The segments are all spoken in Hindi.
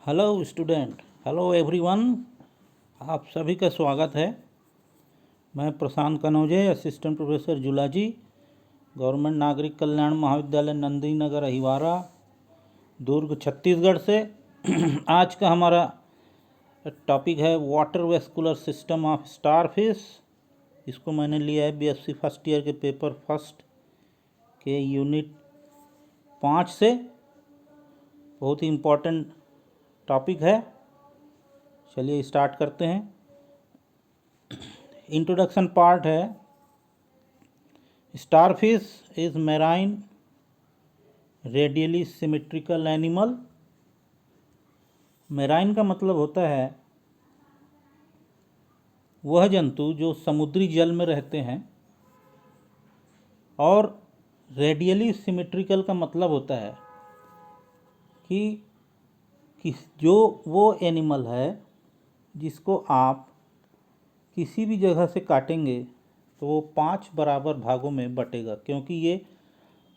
Hello student, hello everyone. आप सभी का स्वागत है। मैं प्रशांत Kanoje, assistant professor zoology, government नागरिक कल्याण महाविद्यालय नंदी नगर अहिवारा, दुर्ग, छत्तीसगढ़ से। आज का हमारा टॉपिक है water vascular system of starfish. इसको मैंने लिया है बीएससी फर्स्ट ईयर के पेपर फर्स्ट के यूनिट 5 से। बहुत ही इम्पोर्टेंट टॉपिक है। चलिए स्टार्ट करते हैं। इंट्रोडक्शन पार्ट है। Starfish is marine radially symmetrical animal. Marine का मतलब होता है वह जंतु जो समुद्री जल में रहते हैं, और रेडियली सिमेट्रिकल का मतलब होता है कि जो वो एनिमल है जिसको आप किसी भी जगह से काटेंगे तो वो 5 बराबर भागों में बटेगा, क्योंकि ये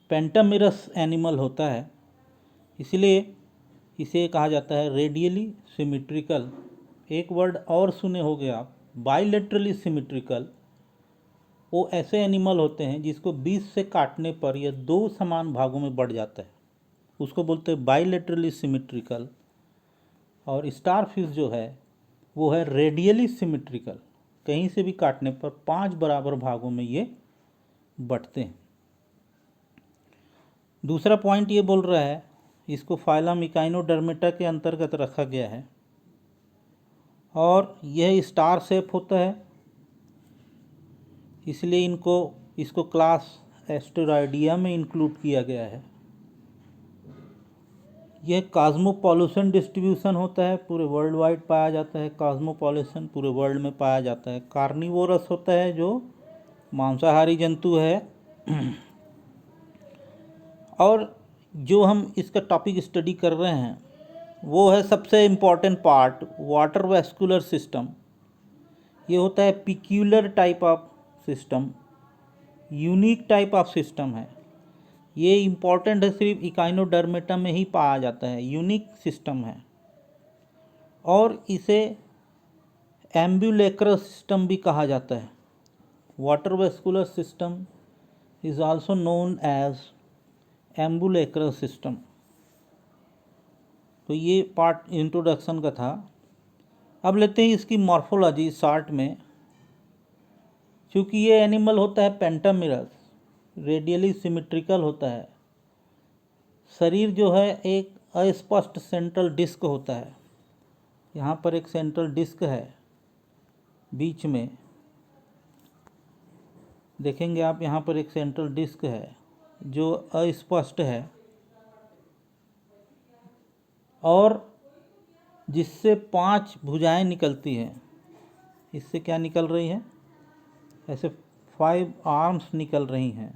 पेंटामिरस एनिमल होता है, इसलिए इसे कहा जाता है रेडियली सिमेट्रिकल। एक वर्ड और सुने होंगे आप, बाइलेटरली सिमेट्रिकल। वो ऐसे एनिमल होते हैं जिसको 20 से काटने पर यह 2 समान भागों में बढ़ जाता है, उसको बोलते हैं बाइलेटरली सिमेट्रिकल। और स्टारफिश जो है वो है रेडियली सिमेट्रिकल, कहीं से भी काटने पर 5 बराबर भागों में ये बंटते हैं। दूसरा पॉइंट ये बोल रहा है इसको फाइलम इकाइनोडर्मेटा के अंतर्गत रखा गया है, और यह स्टार शेप होता है, इसलिए इसको क्लास एस्टेरॉयडिया में इंक्लूड किया गया है। यह कॉस्मोपॉलिटन डिस्ट्रीब्यूशन होता है, पूरे वर्ल्ड वाइड पाया जाता है। कॉस्मोपॉलिटन पूरे वर्ल्ड में पाया जाता है। कार्निवोरस होता है, जो मांसाहारी जंतु है। और जो हम इसका टॉपिक स्टडी कर रहे हैं वो है सबसे important part, water vascular system. ये होता है peculiar type of system, unique type of system है। ये इम्पॉर्टेंट है, सिर्फ इकाइनोडर्मेटा में ही पाया जाता है, यूनिक सिस्टम है। और इसे एम्ब्यूलेक्रस सिस्टम भी कहा जाता है। Water vascular system is also known as ambulacral system. तो ये पार्ट इंट्रोडक्शन का था। अब लेते हैं इसकी मॉर्फोलॉजी शॉर्ट में। क्योंकि ये एनिमल होता है पेंटामिरस, रेडियली सिमेट्रिकल होता है, शरीर जो है एक अस्पष्ट सेंट्रल डिस्क होता है। यहाँ पर एक सेंट्रल डिस्क है बीच में, देखेंगे आप, यहाँ पर एक सेंट्रल डिस्क है जो अस्पष्ट है, और जिससे 5 भुजाएं निकलती हैं। इससे क्या निकल रही है? ऐसे 5 आर्म्स निकल रही हैं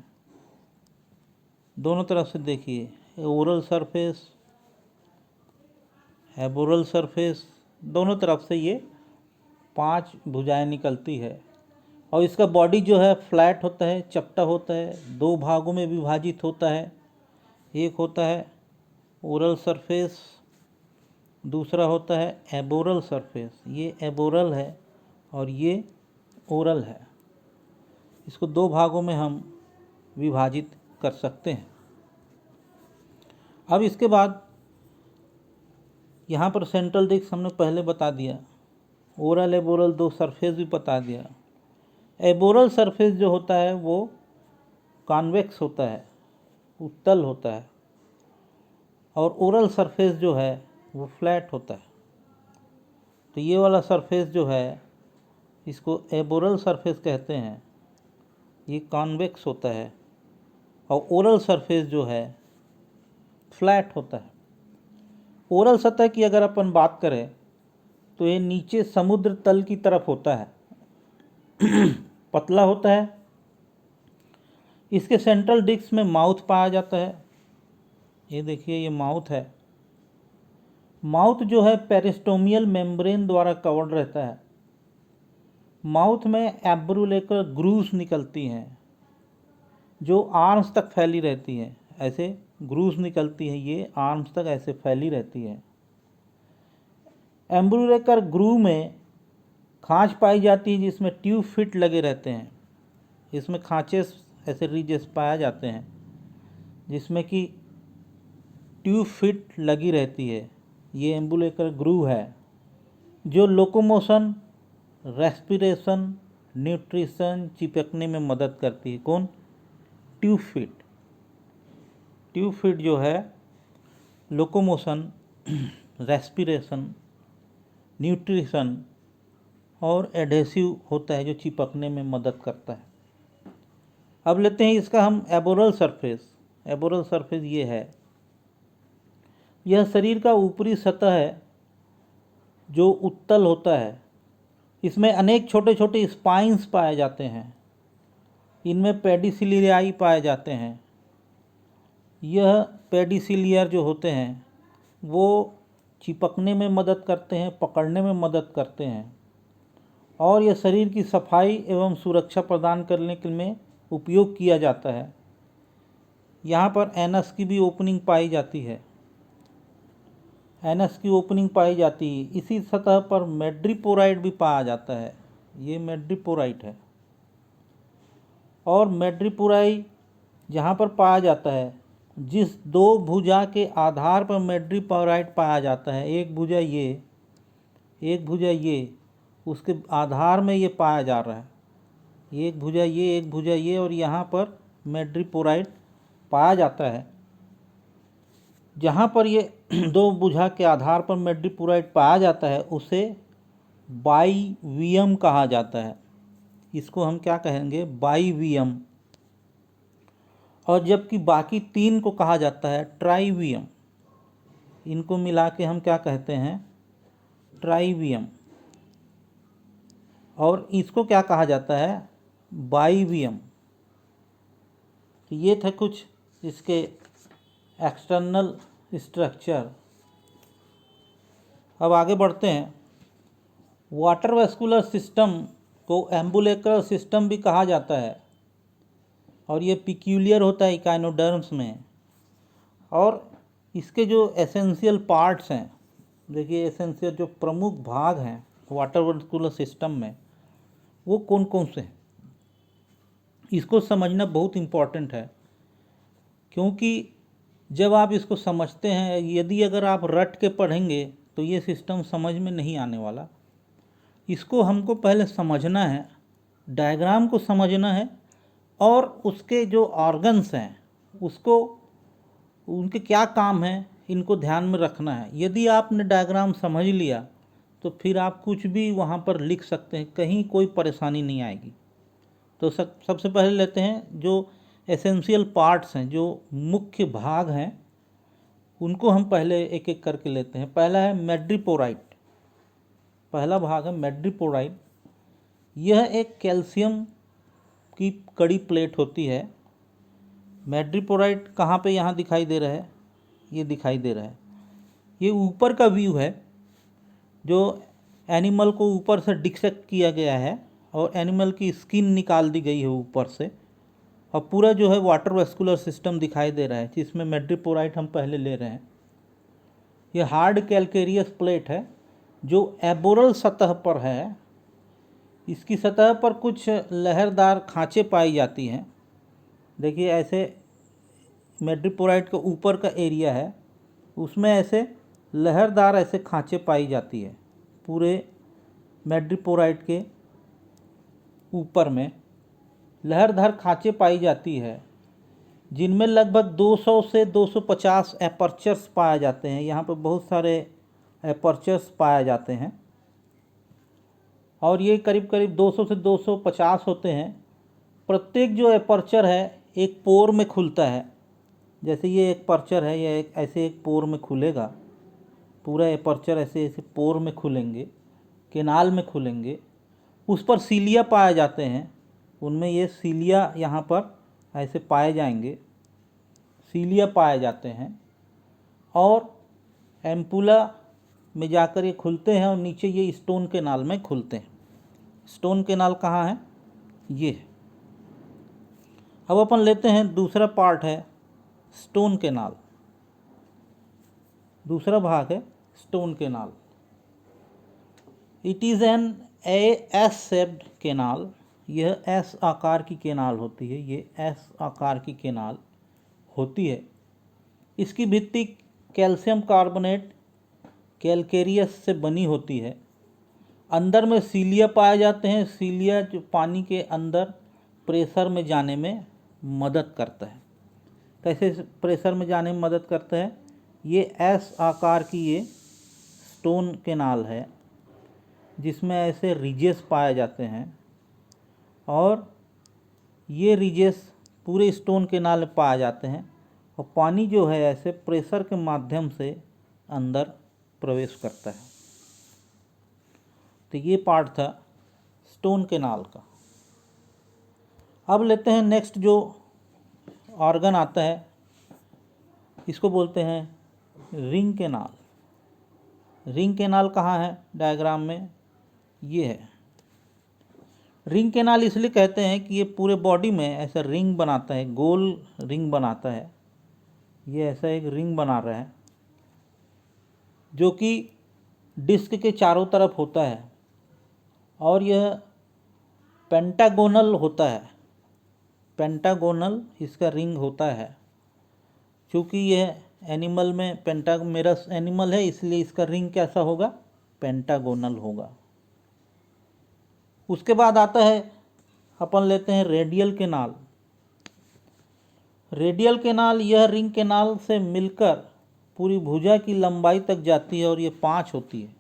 दोनों तरफ से। देखिए, ओरल सरफेस, एबोरल सरफेस, दोनों तरफ से ये 5 भुजाएं निकलती है। और इसका बॉडी जो है फ्लैट होता है, चपटा होता है, 2 भागों में विभाजित होता है। एक होता है ओरल सरफेस, दूसरा होता है एबोरल सरफेस। ये एबोरल है और ये ओरल है। इसको 2 भागों में हम विभाजित कर सकते हैं। अब इसके बाद यहाँ पर सेंट्रल डिस्क हमने पहले बता दिया, ओरल एबोरल 2 सरफेस भी बता दिया। एबोरल सरफेस जो होता है वो कॉन्वेक्स होता है, उत्तल होता है, और ओरल सरफेस जो है वो फ्लैट होता है। तो ये वाला सरफेस जो है इसको एबोरल सरफेस कहते हैं, ये कॉन्वेक्स होता है, और ओरल सरफेस जो है फ्लैट होता है। ओरल सतह की अगर अपन बात करें तो ये नीचे समुद्र तल की तरफ होता है, पतला होता है। इसके सेंट्रल डिस्क में माउथ पाया जाता है। ये देखिए, ये माउथ है। माउथ जो है पेरिस्टोमियल मेम्ब्रेन द्वारा कवर्ड रहता है। माउथ में एब्रुलेकर ग्रूव्स निकलती हैं जो आर्म्स तक फैली रहती हैं। ऐसे ग्रूव्स निकलती हैं, ये आर्म्स तक ऐसे फैली रहती है। एम्ब्यूलेकर ग्रूव में खांच पाई जाती है जिसमें ट्यूब फिट लगे रहते हैं। इसमें खांचे ऐसे रिजेस पाए जाते हैं जिसमें कि ट्यूब फिट लगी रहती है। ये एम्ब्यूलेकर ग्रूव है जो लोकोमोशन, रेस्पिरेशन, न्यूट्रिशन चिपकने में मदद करती है। कौन? Tube fit. ट्यूब फिट जो है लोकोमोशन, रेस्पिरेशन, न्यूट्रिशन और एडहेसिव होता है जो चिपकने में मदद करता है। अब लेते हैं इसका हम एबोरल सरफेस। एबोरल सरफेस ये है, यह शरीर का ऊपरी सतह है जो उत्तल होता है। इसमें अनेक छोटे छोटे स्पाइंस पाए जाते हैं। इनमें पेडिसिलियाई पाए जाते हैं। यह पेडिसिलियर जो होते हैं वो चिपकने में मदद करते हैं, पकड़ने में मदद करते हैं और यह शरीर की सफाई एवं सुरक्षा प्रदान करने के में उपयोग किया जाता है। यहाँ पर एनस की भी ओपनिंग पाई जाती है। एनस की ओपनिंग पाई जाती है। इसी सतह पर मैड्रिपोराइट भी पाया जाता है। ये मैड्रिपोराइट है। और मैड्रिपोराई जहाँ पर पाया जाता है, जिस दो भुजा के आधार पर मैड्रिपोराइट पाया जाता है, एक भुजा ये, एक भुजा ये, उसके आधार में ये पाया जा रहा है। एक भुजा ये, एक भुजा ये, और यहाँ पर मैड्रिपोराइट पाया जाता है। जहाँ पर ये दो भुजा के आधार पर मैड्रिपोराइट पाया जाता है उसे बाइवियम कहा जाता है। इसको हम क्या कहेंगे? बाइवियम। और जबकि बाकी तीन को कहा जाता है ट्राइवियम। इनको मिला के हम क्या कहते हैं? ट्राइवियम। और इसको क्या कहा जाता है? बाइवियम। तो ये थे कुछ इसके एक्सटर्नल स्ट्रक्चर। अब आगे बढ़ते हैं। वाटर वेस्कुलर सिस्टम को एम्बुलेक्रल सिस्टम भी कहा जाता है और ये पिक्यूलियर होता है इकाइनोडर्म्स में। और इसके जो एसेंशियल पार्ट्स हैं, देखिए एसेंशियल जो प्रमुख भाग हैं वाटर वेस्कुलर सिस्टम में, वो कौन कौन से हैं? इसको समझना बहुत इम्पॉर्टेंट है, क्योंकि जब आप इसको समझते हैं, यदि अगर आप रट के पढ़ेंगे तो ये सिस्टम समझ में नहीं आने वाला। इसको हमको पहले समझना है, डायग्राम को समझना है और उसके जो ऑर्गन्स हैं उसको, उनके क्या काम हैं, इनको ध्यान में रखना है। यदि आपने डायग्राम समझ लिया तो फिर आप कुछ भी वहाँ पर लिख सकते हैं, कहीं कोई परेशानी नहीं आएगी। तो सबसे पहले लेते हैं जो एसेंशियल पार्ट्स हैं, जो मुख्य भाग हैं, उनको हम पहले एक एक करके लेते हैं। पहला है मैड्रिपोराइट। पहला भाग है मैड्रिपोराइट। यह एक कैल्शियम की कड़ी प्लेट होती है। मैड्रिपोराइट कहाँ पे यहाँ दिखाई दे रहा है? ये दिखाई दे रहा है। ये ऊपर का व्यू है जो एनिमल को ऊपर से डिसेक्ट किया गया है और एनिमल की स्किन निकाल दी गई है ऊपर से, और पूरा जो है वाटर वेस्कुलर सिस्टम दिखाई दे रहा है, जिसमें मैड्रिपोराइट हम पहले ले रहे हैं। ये हार्ड कैल्केरियस प्लेट है जो एबोरल सतह पर है। इसकी सतह पर कुछ लहरदार खांचे पाई जाती हैं। देखिए ऐसे मैड्रिपोराइट का ऊपर का एरिया है, उसमें ऐसे लहरदार ऐसे खांचे पाई जाती है। पूरे मैड्रिपोराइट के ऊपर में लहरदार खांचे पाई जाती है, जिनमें लगभग 200 से 250 एपर्चर्स पाए जाते हैं। यहाँ पर बहुत सारे एपर्चर्स पाए जाते हैं और ये करीब करीब 200 से 250 होते हैं। प्रत्येक जो एपर्चर है एक पोर में खुलता है। जैसे ये एक पर्चर है, ये ऐसे एक पोर में खुलेगा। पूरा एपर्चर ऐसे ऐसे पोर में खुलेंगे, केनाल में खुलेंगे। उस पर सीलिया पाए जाते हैं। उनमें ये सीलिया यहाँ पर ऐसे पाए जाएंगे, सीलिया पाए जाते हैं और एम्पुला में जाकर ये खुलते हैं और नीचे ये स्टोन केनाल में खुलते हैं। स्टोन केनाल कहाँ है? ये है। अब अपन लेते हैं दूसरा पार्ट है स्टोन केनाल। दूसरा भाग है stone canal. It is an S shaped canal. यह एस आकार की केनाल होती है, ये एस आकार की केनाल होती है। इसकी भित्ति कैल्शियम कार्बोनेट कैलकेरियस से बनी होती है। अंदर में सीलिया पाए जाते हैं। सीलिया जो पानी के अंदर प्रेशर में जाने में मदद करता है। कैसे प्रेशर में जाने में मदद करता है? ये एस आकार की ये स्टोन केनाल है जिसमें ऐसे रिजेस पाए जाते हैं और ये रिजेस पूरे स्टोन केनाल में पाए जाते हैं और पानी जो है ऐसे प्रेशर के माध्यम से अंदर प्रवेश करता है। तो ये पार्ट था स्टोन केनाल का। अब लेते हैं नेक्स्ट जो ऑर्गन आता है, इसको बोलते हैं रिंग केनाल। रिंग केनाल कहाँ है डायग्राम में? ये है। रिंग केनाल इसलिए कहते हैं कि ये पूरे बॉडी में ऐसा रिंग बनाता है, गोल रिंग बनाता है। ये ऐसा एक रिंग बना रहा है जो कि डिस्क के चारों तरफ होता है और यह पेंटागोनल होता है। पेंटागोनल इसका रिंग होता है। क्योंकि यह एनिमल में पेंटामेरस एनिमल है इसलिए इसका रिंग कैसा होगा? पेंटागोनल होगा। उसके बाद आता है, अपन लेते हैं रेडियल केनाल। रेडियल केनाल यह रिंग केनाल से मिलकर पूरी भुजा की लंबाई तक जाती है और ये 5 होती है।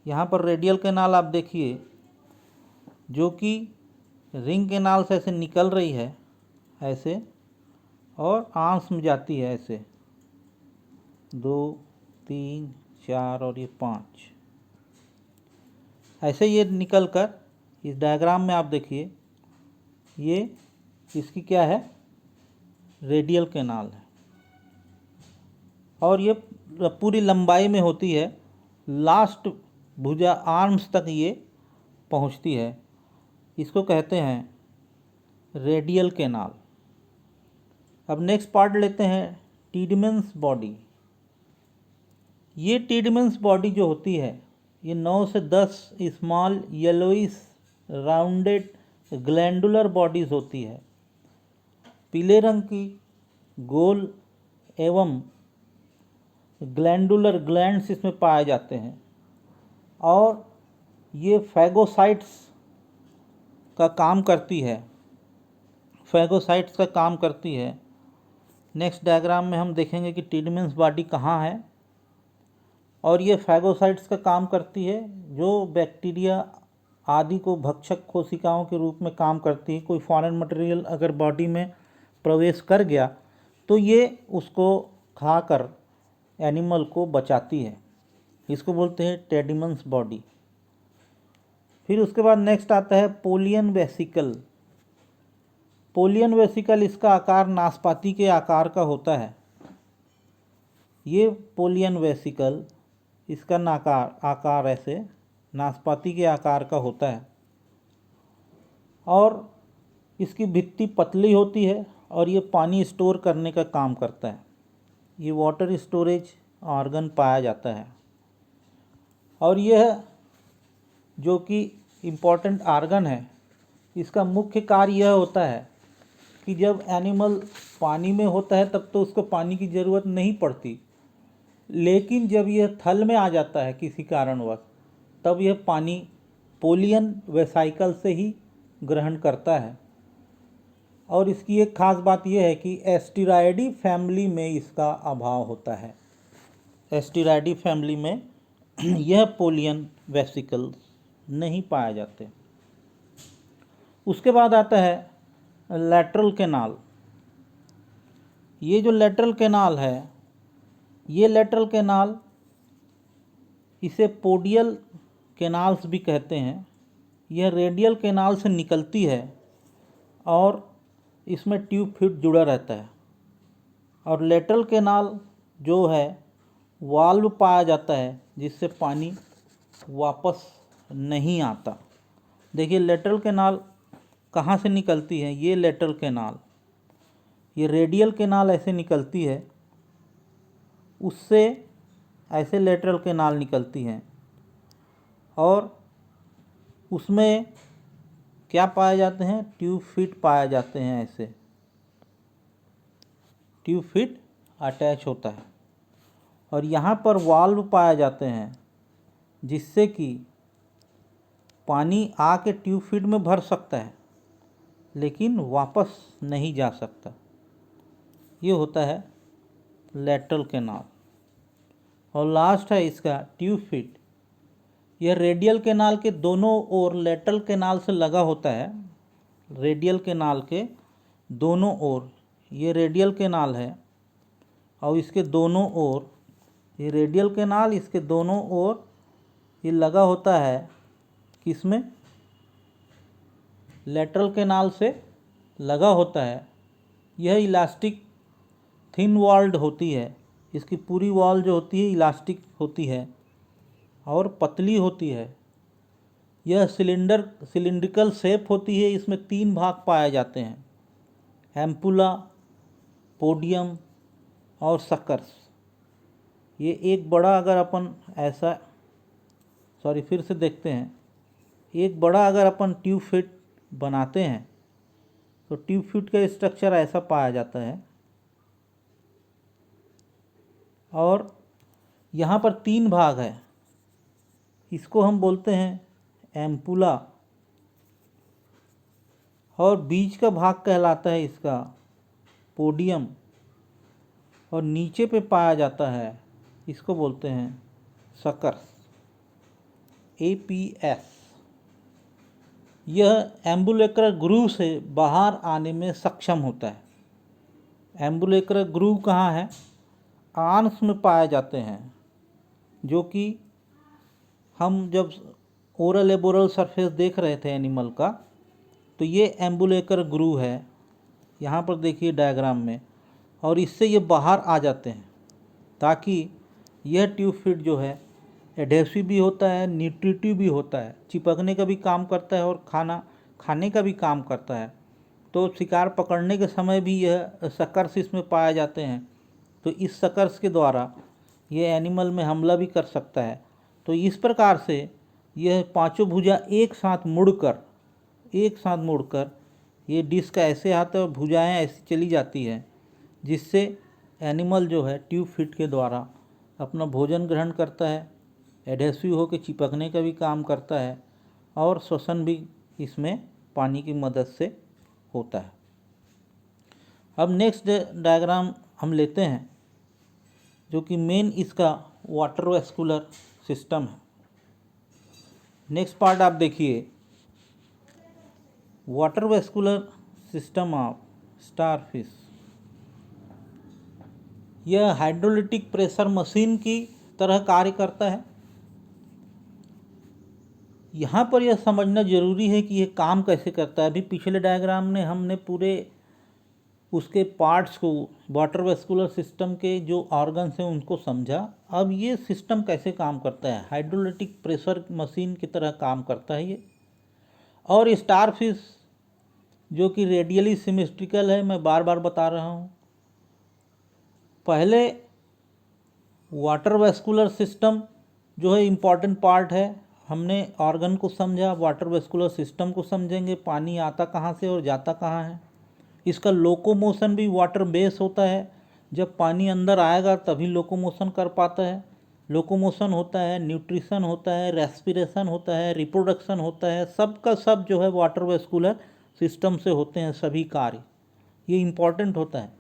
यहाँ पर रेडियल केनाल आप देखिए जो कि रिंग केनाल से ऐसे निकल रही है ऐसे और आर्म्स में जाती है ऐसे 2, 3, 4 और ये 5 ऐसे ये निकल कर इस डायग्राम में आप देखिए ये इसकी क्या है? रेडियल केनाल है और ये पूरी लंबाई में होती है। लास्ट भुजा आर्म्स तक ये पहुंचती है। इसको कहते हैं रेडियल केनाल। अब नेक्स्ट पार्ट लेते हैं टीडमन्स बॉडी। ये टीडमन्स बॉडी जो होती है ये 9 से 10 small yellowish rounded glandular bodies होती है। पीले रंग की गोल एवं ग्लैंडुलर ग्लैंड्स इसमें पाए जाते हैं और ये फैगोसाइट्स का काम करती है। फैगोसाइट्स का काम करती है। नेक्स्ट डायग्राम में हम देखेंगे कि टीडमन्स बॉडी कहाँ है और ये फैगोसाइट्स का काम करती है जो बैक्टीरिया आदि को भक्षक कोशिकाओं के रूप में काम करती है। कोई फॉरेन मटेरियल अगर बॉडी में प्रवेश कर गया तो ये उसको खाकर एनिमल को बचाती है। इसको बोलते हैं टीडमन्स बॉडी। फिर उसके बाद नेक्स्ट आता है पोलियन वेसिकल। पोलियन वेसिकल इसका आकार नाशपाती के आकार का होता है। ये पोलियन वेसिकल इसका आकार ऐसे नाशपाती के आकार का होता है और इसकी भित्ति पतली होती है और ये पानी स्टोर करने का काम करता है। ये वाटर स्टोरेज ऑर्गन पाया जाता है और यह जो कि इम्पॉर्टेंट ऑर्गन है इसका मुख्य कार्य यह होता है कि जब एनिमल पानी में होता है तब तो उसको पानी की ज़रूरत नहीं पड़ती, लेकिन जब यह थल में आ जाता है किसी कारणवश तब यह पानी पोलियन वेसाइकल से ही ग्रहण करता है। और इसकी एक खास बात यह है कि एस्टेरॉयडी फैमिली में इसका अभाव होता है। एस्टेरॉयडी फैमिली में यह पोलियन वेसिकल नहीं पाए जाते। उसके बाद आता है लैटरल केनाल। ये जो लैटरल केनाल है ये लैटरल केनाल इसे पोडियल केनाल्स भी कहते हैं। यह रेडियल केनाल से निकलती है और इसमें ट्यूब फिट जुड़ा रहता है और लैटरल केनाल जो है वाल्व पाया जाता है जिससे पानी वापस नहीं आता। देखिए लैटरल केनाल कहाँ से निकलती है? ये लैटरल केनाल, ये रेडियल केनाल ऐसे निकलती है, उससे ऐसे लैटरल केनाल निकलती हैं और उसमें क्या पाए जाते हैं, ट्यूब फिट पाए जाते हैं। ऐसे ट्यूब फिट अटैच होता है और यहाँ पर वाल्व पाए जाते हैं जिससे कि पानी आके ट्यूब फिट में भर सकता है लेकिन वापस नहीं जा सकता। ये होता है लेटरल कैनाल। और लास्ट है इसका ट्यूब फिट। यह रेडियल कैनाल के दोनों ओर लेटरल कैनाल से लगा होता है। रेडियल कैनाल के दोनों ओर, ये रेडियल कैनाल है और इसके दोनों ओर, ये रेडियल कैनाल इसके दोनों ओर ये लगा होता है किसमें, लेटरल कैनाल से लगा होता है। यह इलास्टिक थिन वॉल्ड होती है। इसकी पूरी वॉल जो होती है इलास्टिक होती है और पतली होती है। यह सिलिंड्रिकल शेप होती है। इसमें 3 भाग पाए जाते हैं, एम्पुला, पोडियम और सकर्स। ये एक बड़ा अगर अपन ऐसा, फिर से देखते हैं, एक बड़ा अगर अपन ट्यूब फिट बनाते हैं तो ट्यूब फिट का स्ट्रक्चर ऐसा पाया जाता है और यहाँ पर 3 भाग है। इसको हम बोलते हैं एम्पुला और बीच का भाग कहलाता है इसका पोडियम और नीचे पे पाया जाता है इसको बोलते हैं सकर्स, APS। यह एम्बुलेक्रल ग्रूव से बाहर आने में सक्षम होता है। एम्बुलेक्रल ग्रूव कहाँ है, आर्म्स में पाए जाते हैं, जो कि हम जब ओरल एबोरल सरफेस देख रहे थे एनिमल का, तो ये एम्बुलेक्रल ग्रूव है यहाँ पर देखिए डायग्राम में, और इससे ये बाहर आ जाते हैं ताकि यह ट्यूब फिट जो है एडेसिव भी होता है, न्यूट्रिटिव भी होता है, चिपकने का भी काम करता है और खाना खाने का भी काम करता है। तो शिकार पकड़ने के समय भी यह सकर्स इसमें पाए जाते हैं। तो इस सकर्स के द्वारा ये एनिमल में हमला भी कर सकता है। तो इस प्रकार से यह पांचों भुजा एक साथ मुड़कर ये डिस्क ऐसे आता है और भुजाएं ऐसी चली जाती है जिससे एनिमल जो है ट्यूब फिट के द्वारा अपना भोजन ग्रहण करता है, एडेसिव होकर चिपकने का भी काम करता है और श्वसन भी इसमें पानी की मदद से होता है। अब नेक्स्ट डायग्राम हम लेते हैं जो कि मेन इसका वाटर वेस्कुलर सिस्टम है। नेक्स्ट पार्ट आप देखिए, water vascular system of starfish. यह हाइड्रोलिटिक प्रेशर मशीन की तरह कार्य करता है। यहाँ पर यह समझना जरूरी है कि यह काम कैसे करता है। अभी पिछले डायग्राम में हमने पूरे उसके पार्ट्स को, वाटर वेस्कुलर सिस्टम के जो ऑर्गन्स हैं उनको समझा। अब ये सिस्टम कैसे काम करता है, हाइड्रोलिटिक प्रेशर मशीन की तरह काम करता है ये। और स्टारफिश जो कि रेडियली सिमेट्रिकल है, मैं बार बार बता रहा हूँ। पहले वाटर वेस्कुलर सिस्टम जो है इम्पॉर्टेंट पार्ट है। हमने ऑर्गन को समझा, वाटर वेस्कुलर सिस्टम को समझेंगे, पानी आता कहाँ से और जाता कहाँ है। इसका लोकोमोशन भी वाटर बेस होता है। जब पानी अंदर आएगा तभी लोकोमोशन कर पाता है। लोकोमोशन होता है, न्यूट्रिशन होता है, रेस्पिरेशन होता है, रिप्रोडक्शन होता है, सब का सब जो है वाटर वेस्कुलर सिस्टम से होते हैं सभी कार्य। ये इम्पॉर्टेंट होता है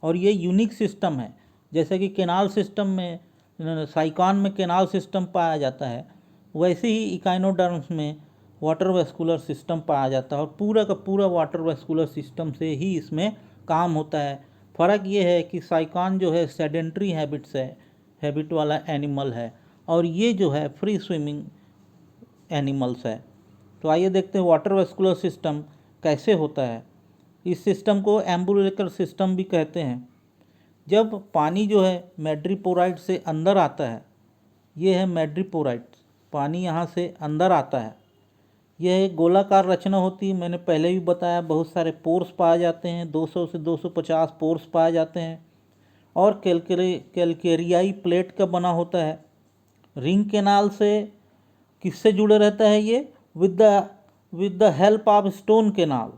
और ये यूनिक सिस्टम है। जैसे कि केनाल सिस्टम में, साइकॉन में केनाल सिस्टम पाया जाता है, वैसे ही इकाइनोडर्म्स में वाटर वेस्कुलर सिस्टम पाया जाता है और पूरा का पूरा वाटर वेस्कुलर सिस्टम से ही इसमें काम होता है। फ़र्क ये है कि साइकॉन जो है सेडेंट्री हैबिट वाला एनिमल है और ये जो है फ्री स्विमिंग एनिमल्स है। तो आइए देखते हैं वाटर वेस्कुलर सिस्टम कैसे होता है। इस सिस्टम को एम्बुलेकर सिस्टम भी कहते हैं। जब पानी जो है मैड्रीपोराइट से अंदर आता है, ये है मैड्रीपोराइट, पानी यहाँ से अंदर आता है। यह एक गोलाकार रचना होती है। मैंने पहले भी बताया, बहुत सारे पोर्स पाए जाते हैं, 200 से 250 पोर्स पाए जाते हैं और कैलकेरियाई प्लेट का बना होता है। रिंग कैनाल से किससे जुड़े रहता है ये? With the help of stone canal.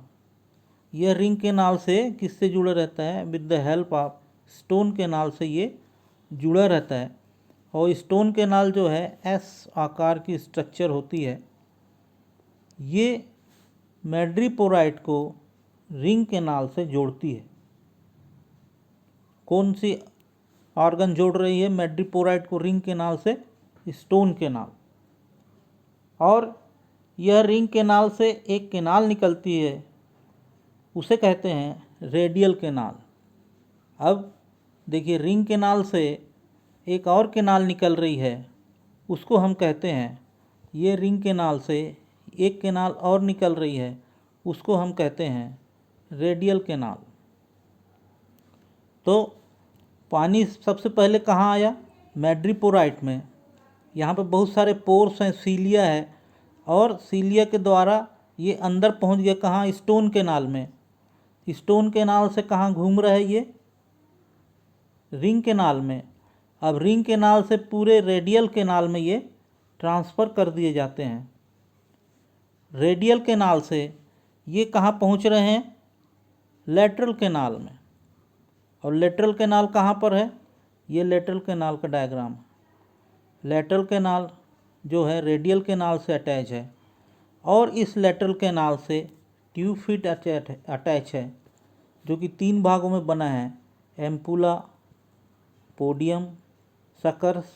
यह रिंग कैनाल से किससे जुड़ा रहता है? With the help of stone canal से ये जुड़ा रहता है। और स्टोन कैनाल जो है एस आकार की स्ट्रक्चर होती है, ये मैड्रीपोराइट को रिंग कैनाल से जोड़ती है। कौन सी ऑर्गन जोड़ रही है मैड्रीपोराइट को रिंग कैनाल से? Stone canal. और यह रिंग कैनाल से एक कैनाल निकलती है, उसे कहते हैं रेडियल कैनाल। अब देखिए, रिंग कैनाल से एक और कैनाल निकल रही है, उसको हम कहते हैं, ये रिंग कैनाल से एक कैनाल और निकल रही है, उसको हम कहते हैं रेडियल कैनाल। तो पानी सबसे पहले कहाँ आया? मैड्रीपोराइट में। यहाँ पे बहुत सारे पोर्स हैं, सीलिया है, और सीलिया के द्वारा ये अंदर पहुँच गया कहाँ? स्टोन कैनाल में। स्टोन कैनाल से कहाँ घूम रहा है ये? रिंग कैनाल में। अब रिंग कैनाल से पूरे रेडियल कैनाल में ये ट्रांसफ़र कर दिए जाते हैं। रेडियल कैनाल से ये कहाँ पहुँच रहे हैं? लेटरल कैनाल में। और लेटरल कैनाल कहाँ पर है? ये लेटरल कैनाल का डायग्राम है। लेटरल कैनाल जो है रेडियल कैनाल से अटैच है, और इस लेटरल कैनाल से ट्यूब फिट अटैच है, जो कि 3 भागों में बना है, एम्पुला, पोडियम, सकर्स।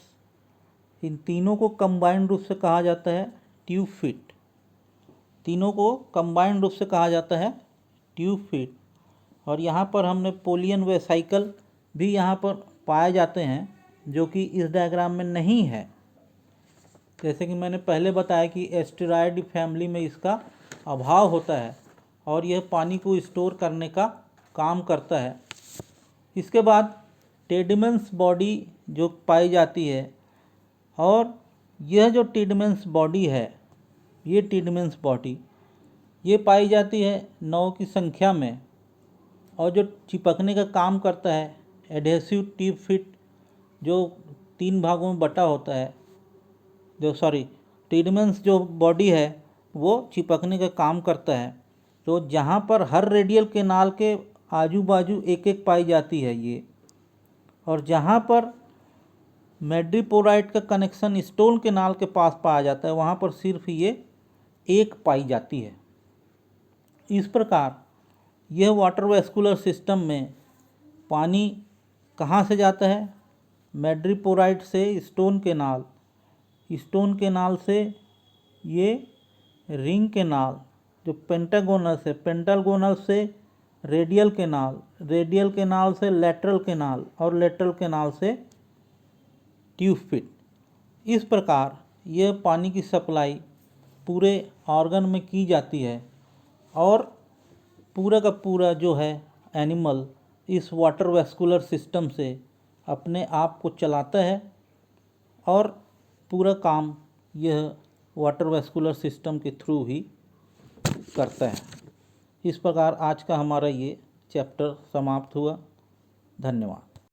इन तीनों को कंबाइंड रूप से कहा जाता है ट्यूब फिट। तीनों को कंबाइंड रूप से कहा जाता है ट्यूब फिट। और यहाँ पर हमने पोलियन वेसाइकल भी यहाँ पर पाए जाते हैं, जो कि इस डायग्राम में नहीं है। जैसे कि मैंने पहले बताया कि एस्टेरॉयड फैमिली में इसका अभाव होता है, और यह पानी को स्टोर करने का काम करता है। इसके बाद टेडमेंस बॉडी जो पाई जाती है, और यह जो टेडमेंस बॉडी है, ये टेडमेंस बॉडी ये पाई जाती है 9 की संख्या में, और जो चिपकने का काम करता है एडहेसिव ट्यूब फिट, जो 3 भागों में बटा होता है, टेडमेंस जो बॉडी है वो चिपकने का काम करता है। तो जहाँ पर हर रेडियल कैनाल के आजू बाजू एक एक पाई जाती है ये, और जहाँ पर मैड्रीपोराइट का कनेक्शन स्टोन कैनाल के पास पाया जाता है, वहाँ पर सिर्फ ये एक पाई जाती है। इस प्रकार यह वाटर वेस्कुलर सिस्टम में पानी कहाँ से जाता है? मैड्रीपोराइट से स्टोन कैनाल, स्टोन कैनाल से ये रिंग कैनाल जो पेंटागोनस है, पेंटागोनल से रेडियल कैनाल, रेडियल कैनाल से लेटरल कैनाल, और लेटरल कैनाल से ट्यूब फिट। इस प्रकार यह पानी की सप्लाई पूरे ऑर्गन में की जाती है, और पूरा का पूरा जो है एनिमल इस वाटर वेस्कुलर सिस्टम से अपने आप को चलाता है, और पूरा काम यह वाटर वेस्कुलर सिस्टम के थ्रू ही करता है। इस प्रकार आज का हमारा ये चैप्टर समाप्त हुआ। धन्यवाद।